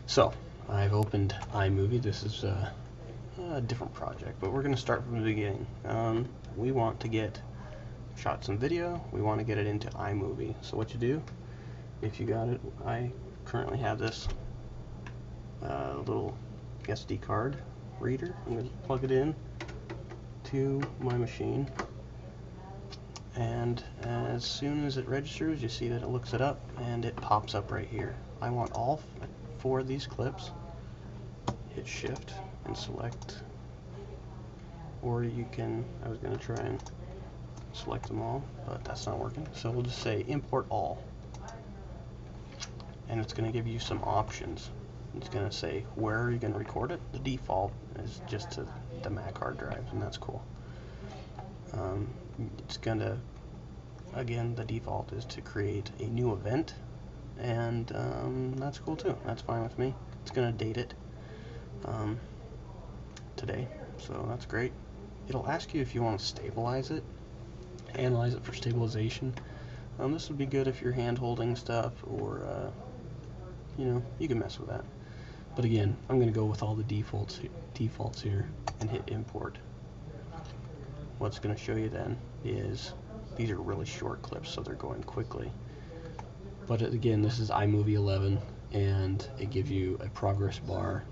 So, I've opened iMovie. This is a different project, but we're going to start from the beginning. We want to shot some video. We want to get it into iMovie. So what you do, if you got it, I currently have this little SD card reader. I'm going to plug it in to my machine, and as soon as it registers, you see that it looks it up and it pops up right here. I want all 4 of these clips. Hit shift and select, or you can, I was going to try and select them all, but that's not working, so we'll just say import all, and it's going to give you some options. It's going to say where are you going to record it. The default is just to the Mac hard drive, and that's cool. It's going to, again, the default is to create a new event, and that's cool too. That's fine with me. It's going to date it today, so that's great. It'll ask you if you want to stabilize it, analyze it for stabilization. This would be good if you're hand holding stuff, or you know, you can mess with that. But again, I'm going to go with all the defaults here and hit import. What's going to show you then is these are really short clips, so they're going quickly. But again, this is iMovie 11, and it gives you a progress bar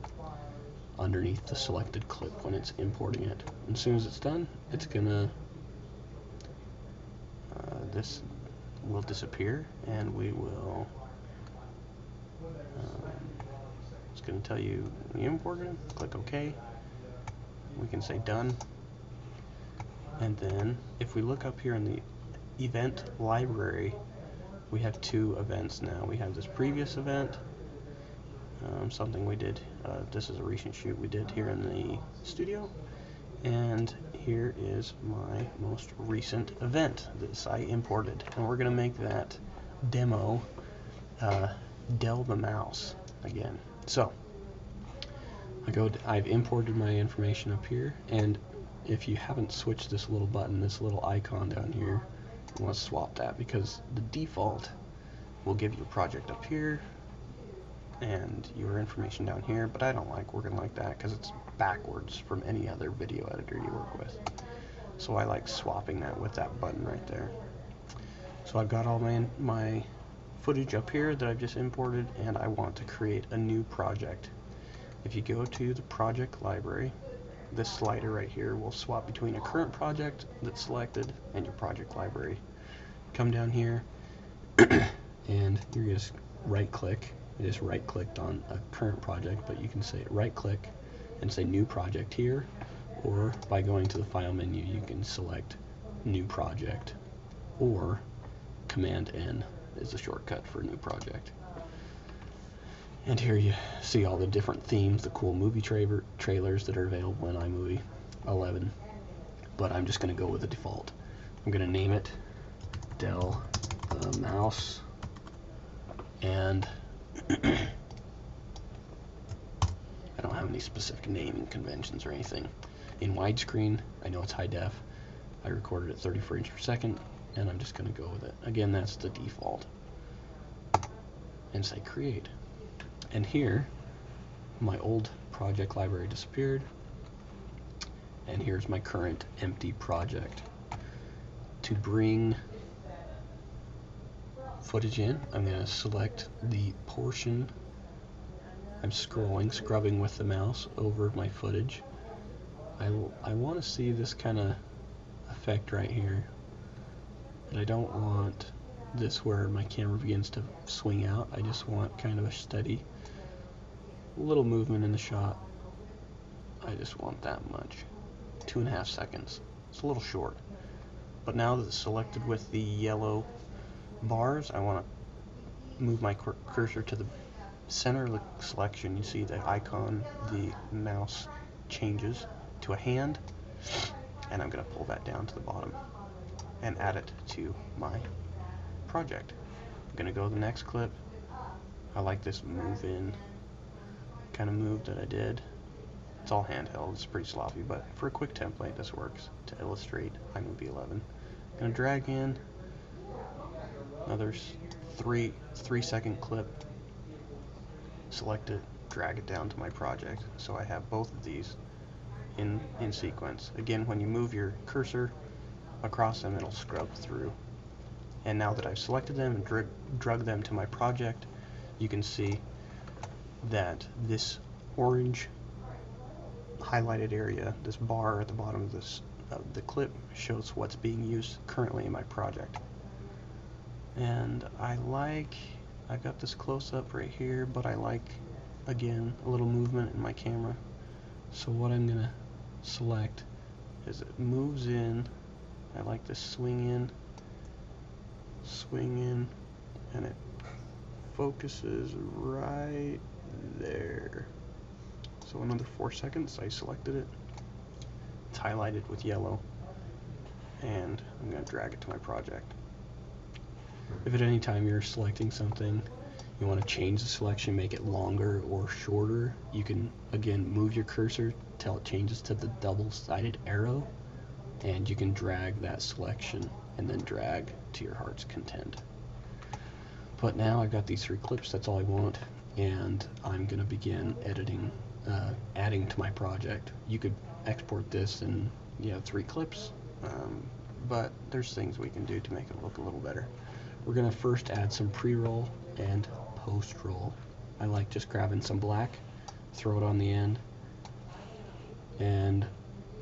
underneath the selected clip when it's importing it. And as soon as it's done, it's gonna this will disappear, and we will it's going to tell you you imported. Click OK. We can say done, and then if we look up here in the event library, we have 2 events now. We have this previous event, something we did, this is a recent shoot we did here in the studio, and here is my most recent event. This I imported, and we're going to make that demo Dell the mouse again. So I've imported my information up here, and if you haven't switched this little button, this little icon down here, you want to swap that, because the default will give you a project up here and your information down here, but I don't like working like that because it's backwards from any other video editor you work with. So I like swapping that with that button right there. So I've got all my footage up here that I've just imported, and I want to create a new project. If you go to the project library, this slider right here will swap between a current project that's selected and your project library. Come down here and you're just right click. I just right clicked on a current project, but you can say right click and say new project here, or by going to the file menu you can select new project, or Command N is a shortcut for new project. And here you see all the different themes, the cool movie trailers that are available in iMovie 11, but I'm just going to go with the default. I'm going to name it Dell the mouse, and I don't have any specific naming conventions or anything. In widescreen, I know it's high def. I recorded at 30 frames per second, and I'm just going to go with it. Again, that's the default. And say create. And here, my old project library disappeared, and here's my current empty project. To bring footage in, I'm going to select the portion I'm scrubbing with the mouse over my footage. I want to see this kind of effect right here, but I don't want this where my camera begins to swing out. I just want kind of a steady little movement in the shot. I just want that much. 2.5 seconds. It's a little short. But now that it's selected with the yellow bars, I want to move my cursor to the center of the selection. You see the icon, the mouse changes to a hand, and I'm going to pull that down to the bottom and add it to my project. I'm going to go to the next clip. I like this move in kind of move that I did. It's all handheld, it's pretty sloppy, but for a quick template this works to illustrate iMovie 11. I'm going to drag in another 3-second clip, select it, drag it down to my project. So I have both of these in sequence. Again, when you move your cursor across them, it'll scrub through. And now that I've selected them and drug them to my project, you can see that this orange highlighted area, this bar at the bottom of the clip, shows what's being used currently in my project. And I've got this close-up right here, but I like, again, a little movement in my camera. So what I'm gonna select is it moves in. I like this swing in, and it focuses right there. So another 4 seconds, I selected it. It's highlighted with yellow, and I'm going to drag it to my project. If at any time you're selecting something, you want to change the selection, make it longer or shorter, you can again move your cursor till it changes to the double-sided arrow, and you can drag that selection and then drag to your heart's content. But now I've got these 3 clips, that's all I want, and I'm going to begin editing, adding to my project. You could export this in 3 clips, but there's things we can do to make it look a little better. We're going to first add some pre-roll and post-roll. I like just grabbing some black, throw it on the end, and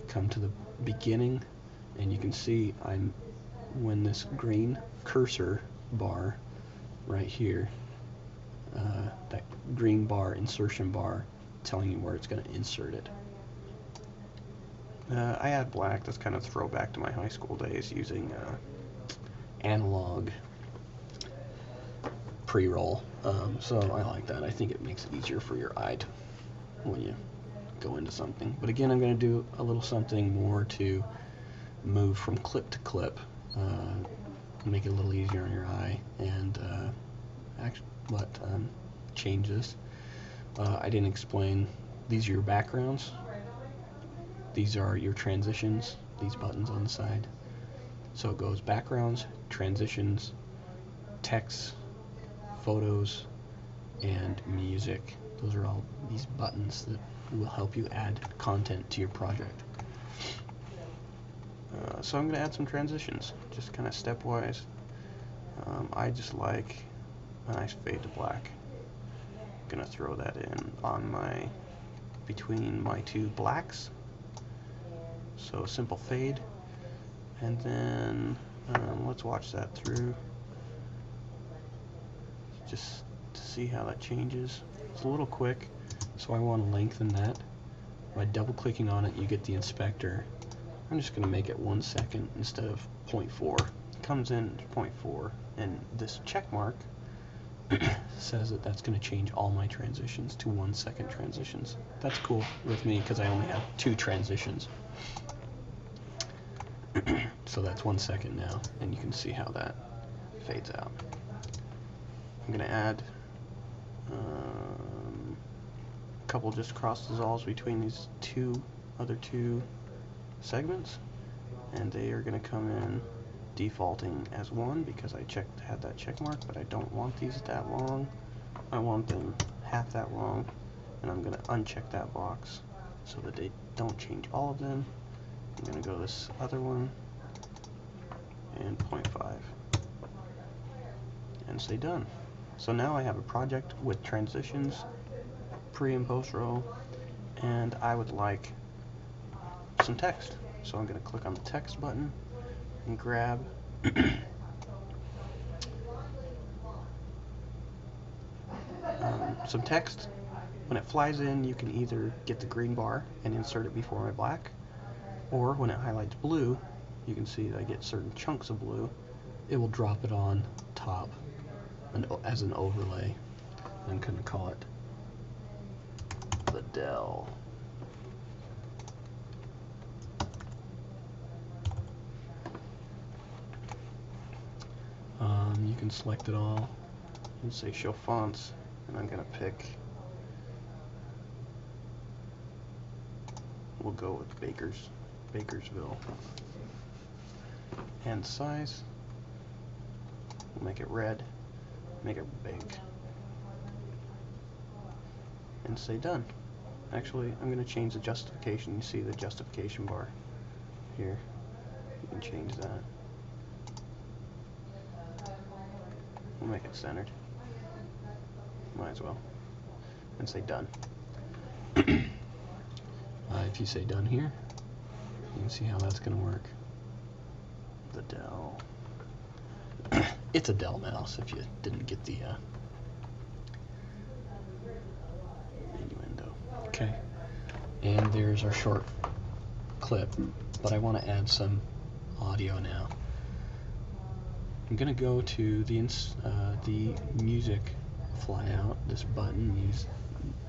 come to the beginning, and you can see when this green cursor bar right here, that green bar, insertion bar, telling you where it's going to insert it. I add black. That's kind of throwback to my high school days, using analog pre-roll. So I like that. I think it makes it easier for your eye when you go into something. But again, I'm going to do a little something more to move from clip to clip, make it a little easier on your eye. And actually, what changes? I didn't explain. These are your backgrounds. These are your transitions. These buttons on the side. So it goes backgrounds, transitions, text, photos, and music. Those are all these buttons that will help you add content to your project. So I'm going to add some transitions, just kind of stepwise. I just like a nice fade to black. I'm going to throw that in on between my 2 blacks. So simple fade, and then let's watch that through just to see how that changes. It's a little quick, so I want to lengthen that. By double clicking on it, you get the inspector. I'm just going to make it 1 second instead of 0.4. It comes in 0.4, and this check mark says that that's going to change all my transitions to 1 second transitions. That's cool with me because I only have 2 transitions. So that's 1 second now, and you can see how that fades out. I'm going to add a couple just cross dissolves between these other two segments, and they are going to come in defaulting as 1 because I had that check mark, but I don't want these that long. I want them half that long, and I'm going to uncheck that box so that they don't change all of them. I'm going to go this other one and 0.5 and say done. So now I have a project with transitions, pre and post roll, and I would like some text. So I'm going to click on the text button and grab some text. When it flies in, you can either get the green bar and insert it before my black, or when it highlights blue, you can see that I get certain chunks of blue. It will drop it on top as an overlay. I'm going to call it the Dell. You can select it all and say show fonts, and I'm going to pick, we'll go with Bakersville. And size, we'll make it red, make it big. and say done. Actually, I'm going to change the justification. You see the justification bar here. You can change that. We'll make it centered. Might as well. And say done. If you say done here, you can see how that's going to work. The Dell. It's a Dell mouse if you didn't get the innuendo. Okay. And there's our short clip, but I want to add some audio now. I'm going to go to the music flyout, this button,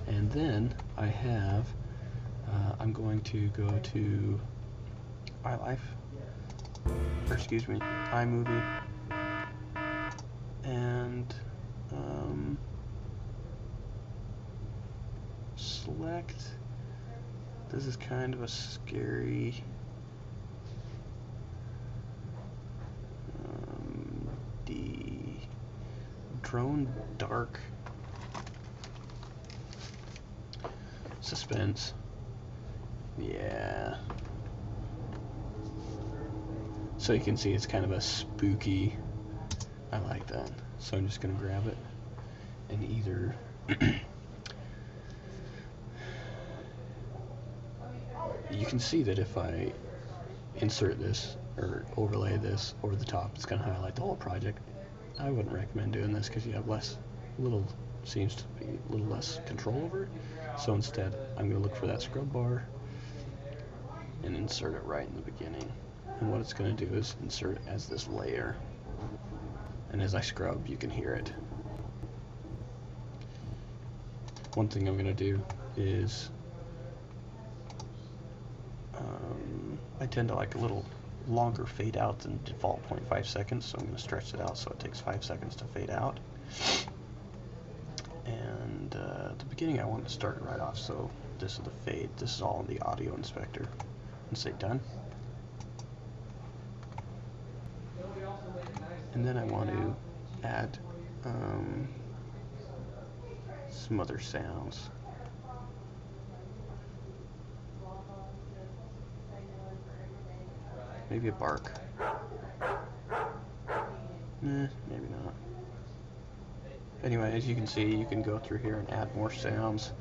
and then I have, I'm going to go to iMovie, and select, this is kind of a scary, drone dark suspense. Yeah. So you can see it's kind of a spooky. I like that. So I'm just going to grab it and either you can see that if I insert this or overlay this over the top, it's going to highlight the whole project. I wouldn't recommend doing this because you have seems to be a little less control over it. So instead, I'm going to look for that scrub bar and insert it right in the beginning. And what it's going to do is insert it as this layer. And as I scrub, you can hear it. One thing I'm going to do is I tend to like a little longer fade out than default 0.5 seconds, so I'm going to stretch it out so it takes 5 seconds to fade out. And at the beginning I want to start it right off, so this is the fade, this is all in the audio inspector, and say done. And then I want to add some other sounds. Maybe a bark. Maybe not. Anyway, as you can see, you can go through here and add more sounds.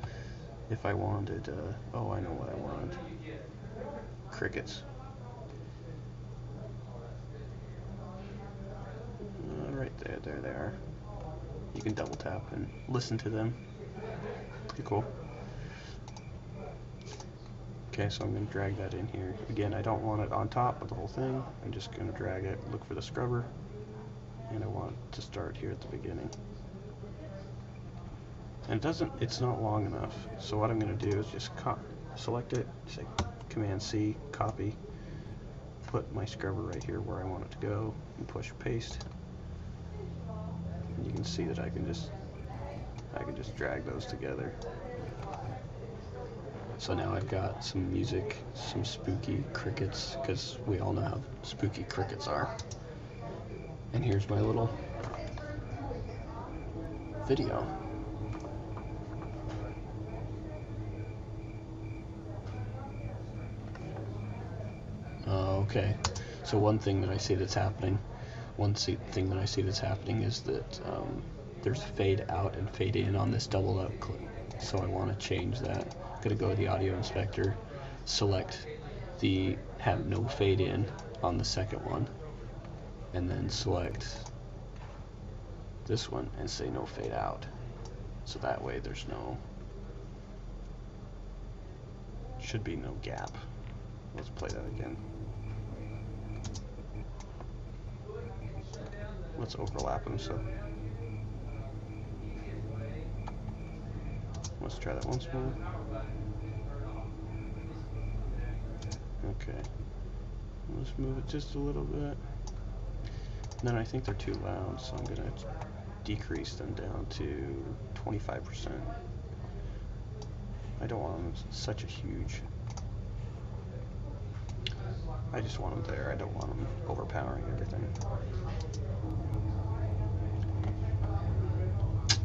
If I wanted, oh, I know what I want. Crickets. Right there, there they are. You can double tap and listen to them. Pretty cool. Okay, so I'm going to drag that in here. Again, I don't want it on top of the whole thing. I'm just going to drag it, look for the scrubber, and I want it to start here at the beginning. And it's not long enough. So what I'm going to do is just select it, say Command C, copy, put my scrubber right here where I want it to go, and push paste. And you can see that I can just drag those together. So now I've got some music, some spooky crickets, because we all know how spooky crickets are. And here's my little video. Okay, so one thing that I see that's happening is that there's fade out and fade in on this double up clip. So I want to change that. I'm going to go to the audio inspector, select the have no fade in on the second one, and then select this one and say no fade out. So that way there's should be no gap. Let's play that again. Let's overlap them. So let's try that once more. Okay, let's move it just a little bit. And then I think they're too loud, so I'm gonna decrease them down to 25%. I don't want them such a huge. I just want them there. I don't want them overpowering everything.